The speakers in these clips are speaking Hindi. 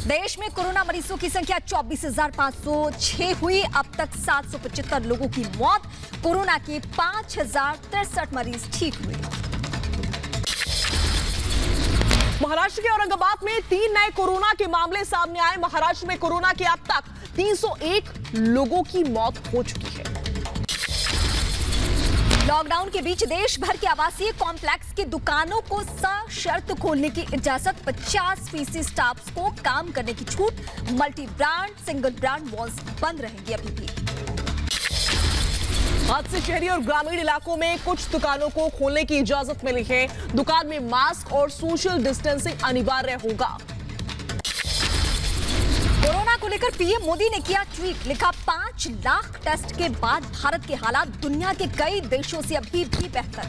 देश में कोरोना मरीजों की संख्या 24,506 हुई। अब तक 775 लोगों की मौत। कोरोना के 5,063 मरीज ठीक हुए। महाराष्ट्र के औरंगाबाद में 3 नए कोरोना के मामले सामने आए। महाराष्ट्र में कोरोना के अब तक 301 लोगों की मौत हो चुकी है। लॉकडाउन के बीच देश भर के आवासीय कॉम्प्लेक्स की दुकानों को सशर्त खोलने की इजाजत। 50% स्टाफ को काम करने की छूट। Multi brand single brand malls बंद रहेंगे अभी भी। आज से शहरी और ग्रामीण इलाकों में कुछ दुकानों को खोलने की इजाजत मिली है। दुकान में मास्क और सोशल डिस्टेंसिंग अनिवार्य होगा। कोरोना को लेकर पीएम मोदी ने किया ट्वीट। लिखा 5 लाख टेस्ट के बाद भारत के हालात दुनिया के कई देशों से अभी भी बेहतर।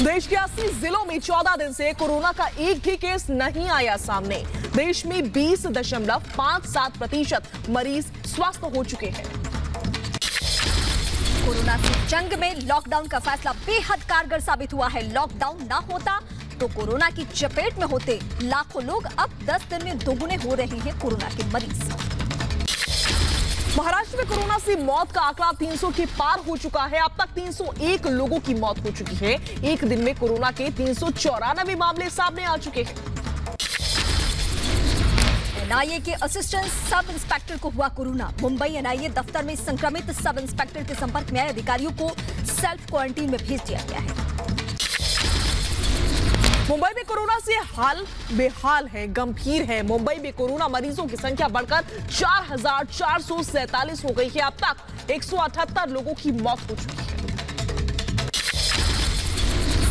देश के 80 जिलों में 14 दिन से कोरोना का एक भी केस नहीं आया सामने। देश में 20.57% मरीज स्वस्थ हो चुके हैं। कोरोना से जंग में लॉकडाउन का फैसला बेहद कारगर साबित हुआ है। लॉकडाउन ना होता तो कोरोना की चपेट में होते लाखों लोग। अब 10 दिन में दोगुने हो रहे हैं कोरोना के मरीज। महाराष्ट्र में कोरोना से मौत का आंकड़ा 300 के पार हो चुका है। अब तक 301 लोगों की मौत हो चुकी है। एक दिन में कोरोना के 394 मामले सामने आ चुके हैं। एनआईए के असिस्टेंट सब इंस्पेक्टर को हुआ कोरोना। मुंबई एनआईए दफ्तर में संक्रमित सब इंस्पेक्टर के संपर्क में आए अधिकारियों को सेल्फ क्वारंटीन में भेज दिया गया है। मुंबई में कोरोना से हाल बेहाल है, गंभीर है। मुंबई में कोरोना मरीजों की संख्या बढ़कर 4,447 हो गई है। अब तक 178 लोगों की मौत हो चुकी है।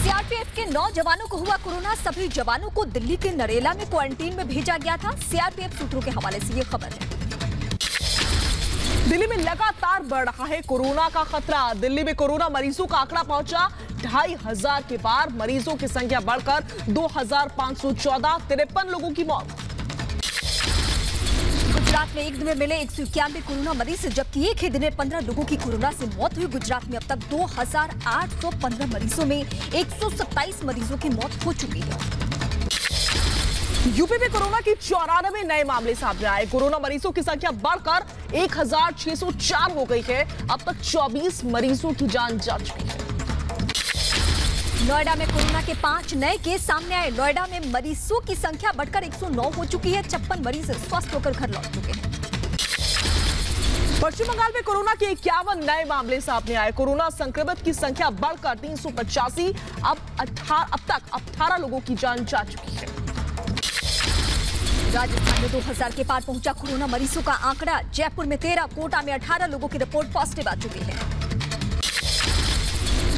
सीआरपीएफ के 9 जवानों को हुआ कोरोना। सभी जवानों को दिल्ली के नरेला में क्वारंटीन में भेजा गया था। सीआरपीएफ सूत्रों के हवाले से ये खबर है। दिल्ली में लगातार बढ़ रहा है कोरोना का खतरा। दिल्ली में कोरोना मरीजों का आंकड़ा पहुंचा 2,500 के पार। मरीजों की संख्या बढ़कर 2,514, 53 लोगों की मौत। गुजरात में एक दिन में मिले 191 कोरोना मरीज, जबकि एक ही दिन में 15 लोगों की कोरोना से मौत हुई। गुजरात में अब तक 2,815 मरीजों में 127 मरीजों की मौत हो चुकी है। यूपी में कोरोना के 94 नए मामले सामने आए। कोरोना मरीजों की संख्या बढ़कर 1,604 हो गई है। अब तक 24 मरीजों की जान जा चुकी है। नोएडा में कोरोना के 5 नए केस सामने आए। नोएडा में मरीजों की संख्या बढ़कर 109 हो चुकी है। 56 मरीज स्वस्थ होकर घर लौट चुके हैं। पश्चिम बंगाल में कोरोना के 51 नए मामले सामने आए। कोरोना संक्रमित की संख्या बढ़कर 385। अब तक 18 लोगों की जान जा चुकी है। राजस्थान में 2,000 के पार पहुंचा कोरोना मरीजों का आंकड़ा। जयपुर में 13, कोटा में 18 लोगों की रिपोर्ट पॉजिटिव आ चुकी है।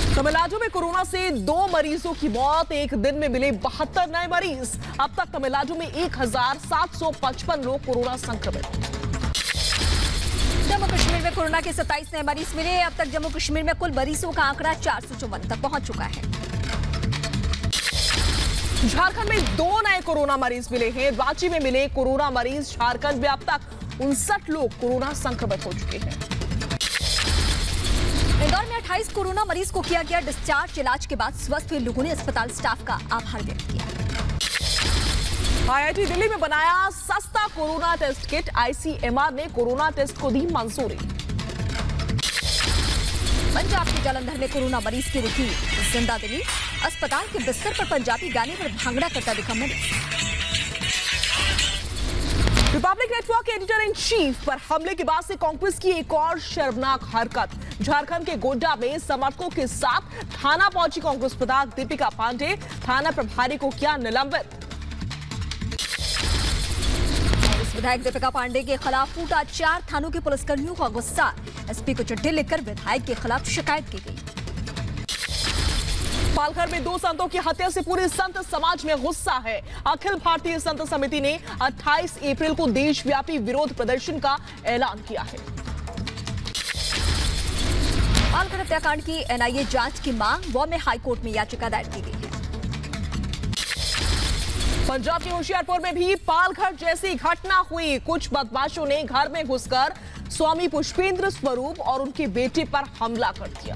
तमिलनाडु में कोरोना से 2 मरीजों की मौत। एक दिन में मिले 72 नए मरीज। अब तक तमिलनाडु में 1,755 लोग कोरोना संक्रमित। जम्मू कश्मीर में कोरोना के 27 नए मरीज मिले। अब तक जम्मू कश्मीर में कुल मरीजों का आंकड़ा 454 तक पहुंच चुका है। झारखंड में 2 नए कोरोना मरीज मिले हैं। रांची में मिले कोरोना मरीज। झारखंड में अब तक 59 लोग कोरोना संक्रमित हो चुके हैं। इंदौर में 28 कोरोना मरीज को किया गया डिस्चार्ज। इलाज के बाद स्वस्थ हुए लोगों ने अस्पताल स्टाफ का आभार व्यक्त किया। आईआईटी दिल्ली में बनाया सस्ता कोरोना टेस्ट किट। आईसीएमआर ने कोरोना टेस्ट को दी मंजूरी। पंजाब के जालंधर में कोरोना मरीज की रुकी जिंदा दिली। अस्पताल के बिस्तर पर पंजाबी गाने पर भांगड़ा करता दिखा मरीज। रिपब्लिक नेटवर्क के एडिटर इन चीफ पर हमले के बाद से कांग्रेस की एक और शर्मनाक हरकत। झारखंड के गोड्डा में समर्थकों के साथ थाना पहुंची कांग्रेस प्रधान दीपिका पांडे। थाना प्रभारी को किया निलंबित। कांग्रेस विधायक दीपिका पांडे के खिलाफ फूटा 4 थानों के पुलिसकर्मियों का गुस्सा। एसपी को चिट्ठी लिखकर विधायक के खिलाफ शिकायत की गई। पालघर में 2 संतों की हत्या से पूरे संत समाज में गुस्सा है। अखिल भारतीय संत समिति ने 28 अप्रैल को देशव्यापी विरोध प्रदर्शन का ऐलान किया है। पालघर हत्याकांड की एनआईए जांच की मांग। बॉम्बे हाईकोर्ट में याचिका दायर की गई है। पंजाब के होशियारपुर में भी पालघर जैसी घटना हुई। कुछ बदमाशों ने घर में घुसकर स्वामी पुष्पेंद्र स्वरूप और उनके बेटे पर हमला कर दिया।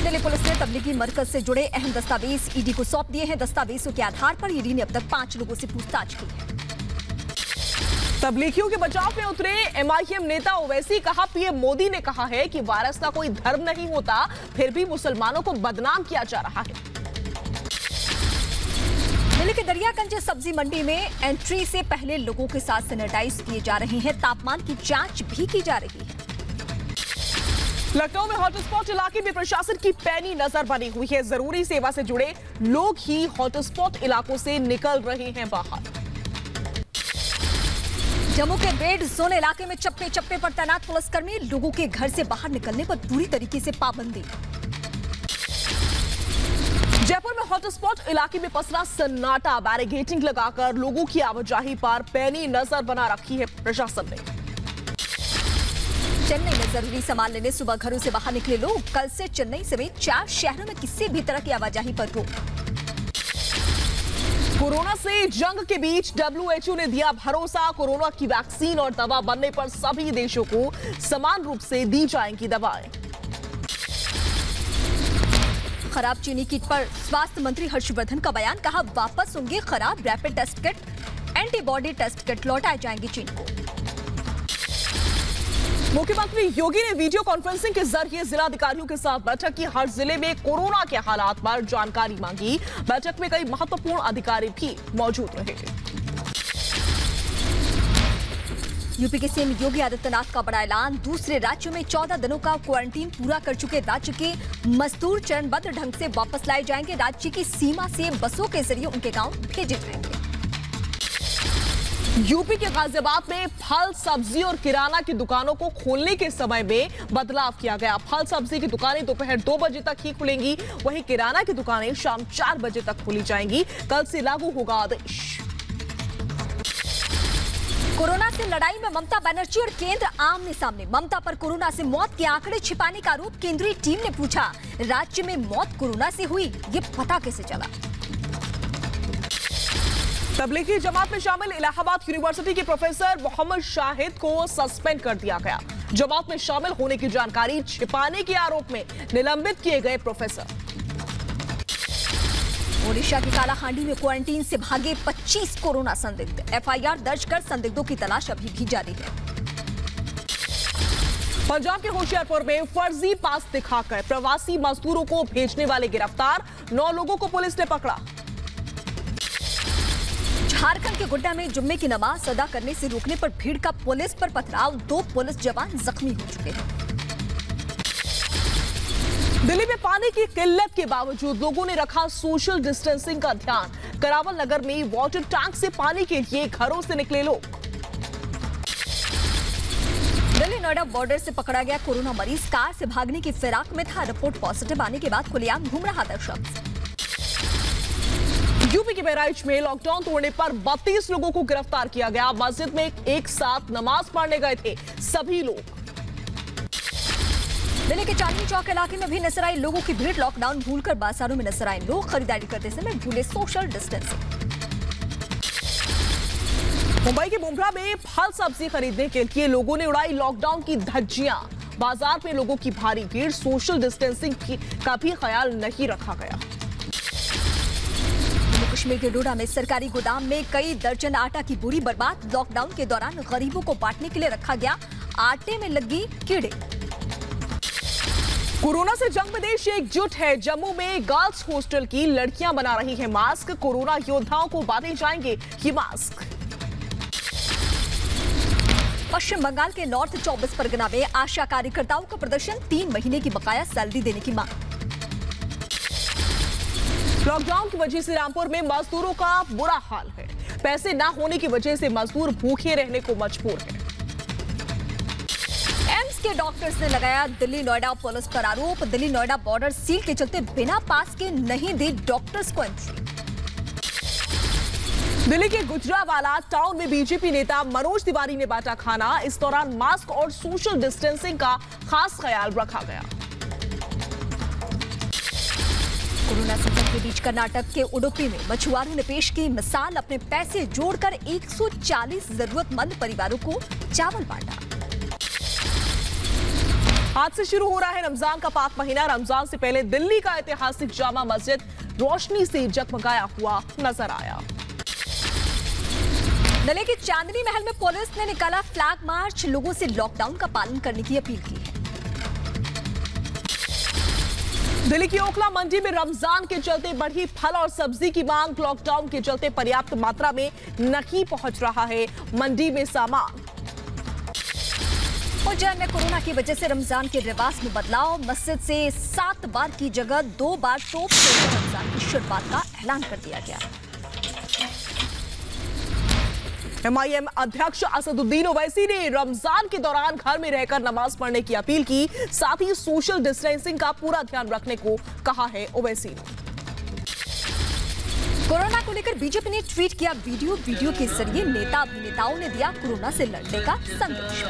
दिल्ली पुलिस ने तबलीगी मरकज से जुड़े अहम दस्तावेज ईडी को सौंप दिए हैं। दस्तावेजों के आधार पर ईडी ने अब तक 5 लोगों से पूछताछ की है। तबलीगियों के बचाव में उतरे एमआईएम नेता ओवैसी, कहा पीएम मोदी ने कहा है कि वायरस का कोई धर्म नहीं होता, फिर भी मुसलमानों को बदनाम किया जा रहा है। दिल्ली के दरियागंज सब्जी मंडी में एंट्री से पहले लोगों के साथ सैनिटाइज किए जा रहे हैं। तापमान की जांच भी की जा रही है। लखनऊ में हॉटस्पॉट इलाके में प्रशासन की पैनी नजर बनी हुई है। जरूरी सेवा से जुड़े लोग ही हॉटस्पॉट इलाकों से निकल रहे हैं बाहर। जम्मू के रेड जोन इलाके में चप्पे चप्पे पर तैनात पुलिसकर्मी, लोगों के घर से बाहर निकलने पर पूरी तरीके से पाबंदी। जयपुर में हॉटस्पॉट इलाके में पसरा सन्नाटा, बैरिकेडिंग लगाकर लोगों की आवाजाही पर पैनी नजर बना रखी है प्रशासन ने। चेन्नई में जरूरी सामान लेने सुबह घरों से बाहर निकले लोग, कल से चेन्नई समेत 4 शहरों में किसी भी तरह की आवाजाही पर रोक। कोरोना से जंग के बीच WHO ने दिया भरोसा, कोरोना की वैक्सीन और दवा बनने पर सभी देशों को समान रूप से दी जाएंगी दवाएं। खराब चीनी किट पर स्वास्थ्य मंत्री हर्षवर्धन का बयान, कहा वापस होंगे खराब rapid test kit, antibody test kit लौटाए जाएंगे चीन को। मुख्यमंत्री योगी ने वीडियो कॉन्फ्रेंसिंग के जरिए जिलाधिकारियों के साथ बैठक की। हर जिले में कोरोना के हालात पर जानकारी मांगी। बैठक में कई महत्वपूर्ण अधिकारी भी मौजूद रहे। यूपी के सीएम योगी आदित्यनाथ का बड़ा ऐलान, दूसरे राज्यों में 14 दिनों का क्वारंटीन पूरा कर चुके राज्य के मजदूर चरणबद्ध ढंग से वापस लाए जाएंगे। राज्य की सीमा से बसों के जरिए उनके गांव भेजे जाएंगे। यूपी के गाजियाबाद में फल, सब्जी और किराना की दुकानों को खोलने के समय में बदलाव किया गया। फल सब्जी की दुकानें दोपहर 2 बजे तक ही खुलेंगी, वहीं किराना की दुकानें शाम 4 बजे तक खोली जाएंगी। कल से लागू होगा आदेश। कोरोना से लड़ाई में ममता बनर्जी और केंद्र आमने सामने। ममता पर कोरोना से मौत के आंकड़े छिपाने का आरोप। केंद्रीय टीम ने पूछा, राज्य में मौत कोरोना से हुई, ये पता कैसे चला? तबलीगी जमात में शामिल इलाहाबाद यूनिवर्सिटी के प्रोफेसर मोहम्मद शाहिद को सस्पेंड कर दिया गया। जमात में शामिल होने की जानकारी छिपाने के आरोप में निलंबित किए गए प्रोफेसर। ओडिशा के कालाहांडी में क्वारंटीन से भागे 25 कोरोना संदिग्ध। एफआईआर दर्ज कर संदिग्धों की तलाश अभी भी जारी है। पंजाब के होशियारपुर में फर्जी पास दिखाकर प्रवासी मजदूरों को भेजने वाले गिरफ्तार। 9 लोगों को पुलिस ने पकड़ा। झारखंड के गोड्डा में जुम्मे की नमाज अदा करने से रोकने पर भीड़ का पुलिस पर पथराव, 2 पुलिस जवान जख्मी हो चुके हैं। दिल्ली में पानी की किल्लत के बावजूद लोगों ने रखा सोशल डिस्टेंसिंग का ध्यान। करावल नगर में वाटर टैंक से पानी के लिए घरों से निकले लोग। दिल्ली नोएडा बॉर्डर से पकड़ा गया कोरोना मरीज कार से भागने की फिराक में था। रिपोर्ट पॉजिटिव आने के बाद खुलेआम घूम रहा था शख्स। यूपी के बहराइच में लॉकडाउन तोड़ने पर 32 लोगों को गिरफ्तार किया गया। मस्जिद में एक साथ नमाज पढ़ने गए थे सभी लोग। दिल्ली के चांदनी चौक इलाके में भी नजर आई लोगों की भीड़। लॉकडाउन भूलकर बाजारों में नजर आए लोग। खरीदारी करते समय भूले सोशल डिस्टेंसिंग। मुंबई के बुमरा में फल सब्जी खरीदने के लिए लोगों ने उड़ाई लॉकडाउन की धज्जियां। बाजार में लोगों की भारी भीड़, सोशल डिस्टेंसिंग का भी ख्याल नहीं रखा गया। कश्मीर के डोडा में सरकारी गोदाम में कई दर्जन आटा की बोरी बर्बाद। लॉकडाउन के दौरान गरीबों को बांटने के लिए रखा गया, आटे में लगी कीड़े। कोरोना से जंग में देश एकजुट है। जम्मू में गर्ल्स हॉस्टल की लड़कियां बना रही हैं मास्क। कोरोना योद्धाओं को बांटे जाएंगे ये मास्क। पश्चिम बंगाल के नॉर्थ 24 परगना में आशा कार्यकर्ताओं का प्रदर्शन, 3 महीने की बकाया सैलरी देने की मांग। लॉकडाउन की वजह से रामपुर में मजदूरों का बुरा हाल है। पैसे ना होने की वजह से मजदूर भूखे रहने को मजबूर हैं। एम्स के डॉक्टर्स ने लगाया दिल्ली नोएडा पुलिस पर आरोप। दिल्ली नोएडा बॉर्डर सील के चलते बिना पास के नहीं दी डॉक्टर्स को एंट्री। दिल्ली के गुजरावाला टाउन में बीजेपी नेता मनोज तिवारी ने बांटा खाना। इस दौरान मास्क और सोशल डिस्टेंसिंग का खास ख्याल रखा गया। कोरोना संकट के बीच कर्नाटक के उडुपी में मछुआरों ने पेश की मिसाल। अपने पैसे जोड़कर 140 जरूरतमंद परिवारों को चावल बांटा। आज से शुरू हो रहा है रमजान का पाक महीना। रमजान से पहले दिल्ली का ऐतिहासिक जामा मस्जिद रोशनी से जगमगाया हुआ नजर आया। दिल्ली के चांदनी महल में पुलिस ने निकाला फ्लैग मार्च, लोगों से लॉकडाउन का पालन करने की अपील की है। दिल्ली की ओखला मंडी में रमजान के चलते बढ़ी फल और सब्जी की मांग। लॉकडाउन के चलते पर्याप्त मात्रा में नहीं पहुंच रहा है मंडी में सामान। उज्जैन में कोरोना की वजह से रमजान के रिवाज में बदलाव। मस्जिद से 7 बार की जगह 2 बार तोप फोड़कर रमजान की शुरुआत का ऐलान कर दिया गया। MIM अध्यक्ष असदुद्दीन ओवैसी ने रमजान के दौरान घर में रहकर नमाज पढ़ने की अपील की। साथ ही सोशल डिस्टेंसिंग का पूरा ध्यान रखने को कहा है ओवैसी ने। कोरोना को लेकर बीजेपी ने ट्वीट किया वीडियो के जरिए नेता अभिनेताओं ने दिया कोरोना से लड़ने का संदेश।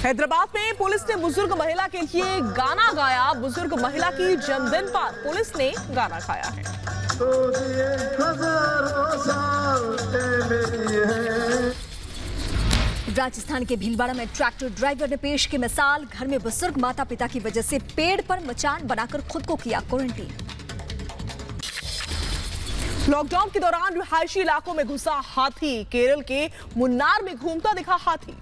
हैदराबाद में पुलिस ने बुजुर्ग महिला के लिए गाना गाया। बुजुर्ग महिला की जन्मदिन पर पुलिस ने गाना गाया है। राजस्थान के भीलवाड़ा में ट्रैक्टर ड्राइवर ने पेश की मिसाल। घर में बुजुर्ग माता पिता की वजह से पेड़ पर मचान बनाकर खुद को किया क्वारंटीन। लॉकडाउन के दौरान रिहायशी इलाकों में घुसा हाथी। केरल के मुन्नार में घूमता दिखा हाथी।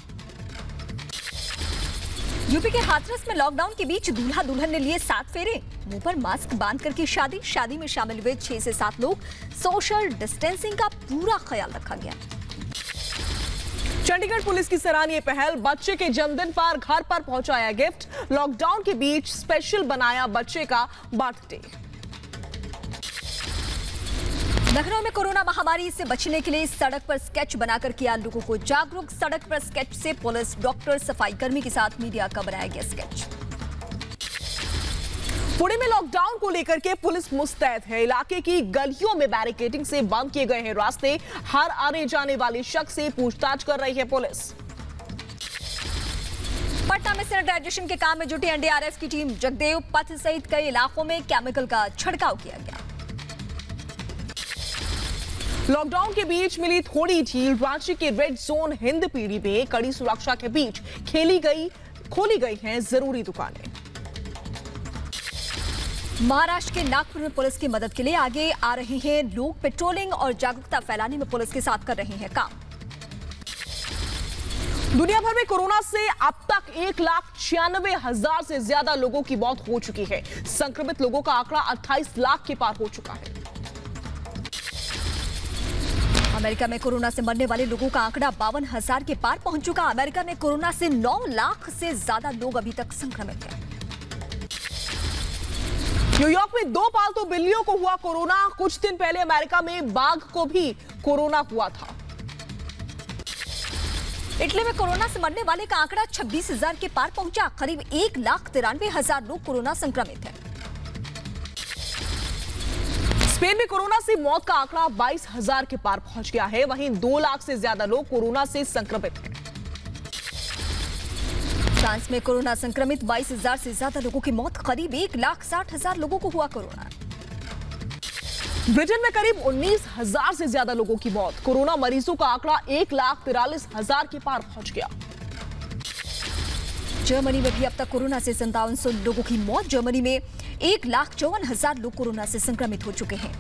यूपी के हाथरस में लॉकडाउन के बीच दूल्हा दुल्हन ने लिए 7 फेरे। मुंह पर मास्क बांध कर की शादी में शामिल हुए 6 से 7 लोग। सोशल डिस्टेंसिंग का पूरा ख्याल रखा गया। चंडीगढ़ पुलिस की सराहनीय पहल, बच्चे के जन्मदिन पर घर पर पहुंचाया गिफ्ट। लॉकडाउन के बीच स्पेशल बनाया बच्चे का बर्थडे। लखनऊ में कोरोना महामारी से बचने के लिए सड़क पर स्केच बनाकर किया लोगों को जागरूक। सड़क पर स्केच से पुलिस, डॉक्टर, सफाई कर्मी के साथ मीडिया का बनाया गया स्केच। पुणे में लॉकडाउन को लेकर के पुलिस मुस्तैद है। इलाके की गलियों में बैरिकेडिंग से बंद किए गए हैं रास्ते। हर आने जाने वाले शख्स से पूछताछ कर रही है पुलिस। पटना में सैनिटाइजेशन के काम में जुटी एनडीआरएफ की टीम। जगदेव पथ सहित कई इलाकों में केमिकल का छिड़काव किया गया। लॉकडाउन के बीच मिली थोड़ी ढील। रांची के रेड जोन हिंद पीढ़ी में कड़ी सुरक्षा के बीच खोली गई हैं जरूरी दुकानें। महाराष्ट्र के नागपुर में पुलिस की मदद के लिए आगे आ रहे हैं लोग। पेट्रोलिंग और जागरूकता फैलाने में पुलिस के साथ कर रहे हैं काम। दुनिया भर में कोरोना से अब तक 1,96,000 से ज्यादा लोगों की मौत हो चुकी है। संक्रमित लोगों का आंकड़ा 28 लाख के पार हो चुका है। अमेरिका में कोरोना से मरने वाले लोगों का आंकड़ा 52,000 के पार पहुंच चुका। अमेरिका में कोरोना से 9 लाख से ज्यादा लोग अभी तक संक्रमित हैं। न्यूयॉर्क में 2 पालतू बिल्लियों को हुआ कोरोना। कुछ दिन पहले अमेरिका में बाघ को भी कोरोना हुआ था। इटली में कोरोना से मरने वाले का आंकड़ा 26,000 के पार पहुंचा। करीब 1,93,000 लोग कोरोना संक्रमित हैं। स्पेन में कोरोना से मौत का आंकड़ा 22,000 के पार पहुंच गया है। वहीं 2 लाख से ज्यादा लोग कोरोना से संक्रमित हैं। फ्रांस में कोरोना संक्रमित 22,000 से ज्यादा लोगों की मौत। करीब 1,60,000 लोगों को हुआ कोरोना। ब्रिटेन में करीब 19,000 से ज्यादा लोगों की मौत। कोरोना मरीजों का आंकड़ा 1,43,000 के पार पहुंच गया। जर्मनी में भी अब तक कोरोना से 5700 लोगों की मौत। जर्मनी में 1,54,000 लोग कोरोना से संक्रमित हो चुके हैं।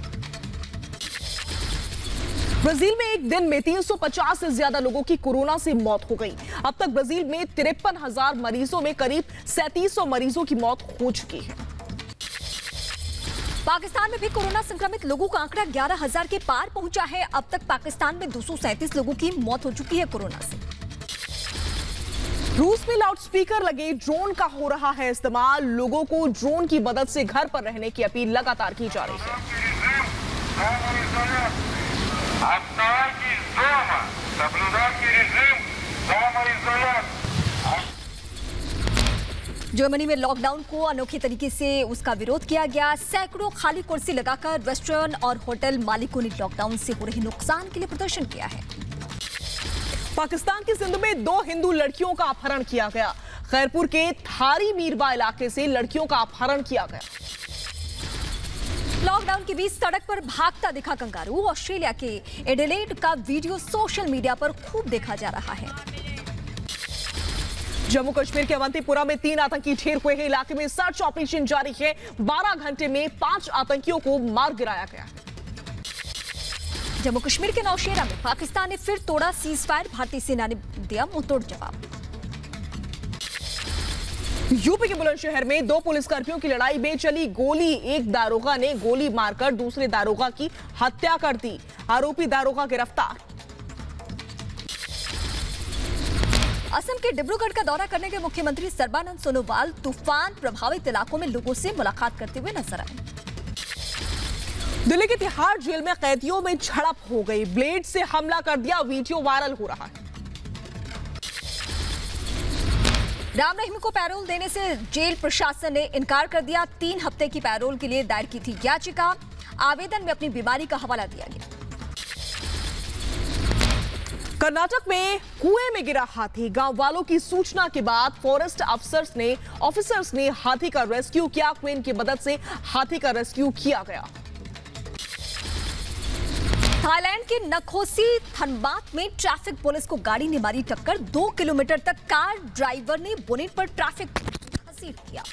ब्राजील में एक दिन में 350 से ज्यादा लोगों की कोरोना से मौत हो गई। अब तक ब्राजील में 53,000 मरीजों में करीब 3700 मरीजों की मौत हो चुकी है। पाकिस्तान में भी कोरोना संक्रमित लोगों का आंकड़ा 11,000 के पार पहुंचा है। अब तक पाकिस्तान में 237 लोगों की मौत हो चुकी है कोरोना से। रूस में लाउडस्पीकर लगे ड्रोन का हो रहा है इस्तेमाल। लोगों को ड्रोन की मदद से घर पर रहने की अपील लगातार की जा रही है। जर्मनी में लॉकडाउन को अनोखे तरीके से उसका विरोध किया गया। सैकड़ों खाली कुर्सी लगाकर रेस्टोरेंट और होटल मालिकों ने लॉकडाउन से हो रहे नुकसान के लिए प्रदर्शन किया है। पाकिस्तान के सिंध में 2 हिंदू लड़कियों का अपहरण किया गया। खैरपुर के थारी मीरवा इलाके से लड़कियों का अपहरण किया गया। लॉकडाउन के बीच सड़क पर भागता दिखा कंगारू। ऑस्ट्रेलिया के एडिलेड का वीडियो सोशल मीडिया पर खूब देखा जा रहा है। जम्मू कश्मीर के अवंतीपुरा में 3 आतंकी ढेर हुए हैं। इलाके में सर्च ऑपरेशन जारी है। 12 घंटे में 5 आतंकियों को मार गिराया गया। जम्मू कश्मीर के नौशेरा में पाकिस्तान ने फिर तोड़ा सीज फायर। भारतीय सेना ने दिया मुंहतोड़ जवाब। यूपी के बुलंदशहर में 2 पुलिसकर्मियों की लड़ाई में चली गोली। एक दारोगा ने गोली मारकर दूसरे दारोगा की हत्या कर दी। आरोपी दारोगा गिरफ्तार। असम के डिब्रूगढ़ का दौरा करने के मुख्यमंत्री सर्बानंद सोनोवाल तूफान प्रभावित इलाकों में लोगों से मुलाकात करते हुए नजर आए। दिल्ली के तिहाड़ जेल में कैदियों में झड़प हो गई। ब्लेड से हमला कर दिया। वीडियो वायरल हो रहा है। राम रहीम को पैरोल देने से जेल प्रशासन ने इनकार कर दिया। 3 हफ्ते की पैरोल के लिए दायर की थी याचिका। आवेदन में अपनी बीमारी का हवाला दिया गया। कर्नाटक में कुएं में गिरा हाथी। गांव वालों की सूचना के बाद फॉरेस्ट ऑफिसर्स ने हाथी का रेस्क्यू किया। क्रेन की मदद से हाथी का रेस्क्यू किया गया। थाईलैंड के नखोसी धनबाद में ट्रैफिक पुलिस को गाड़ी ने मारी टक्कर। 2 किलोमीटर तक कार ड्राइवर ने बोनेट पर ट्रैफिक घसीट दिया।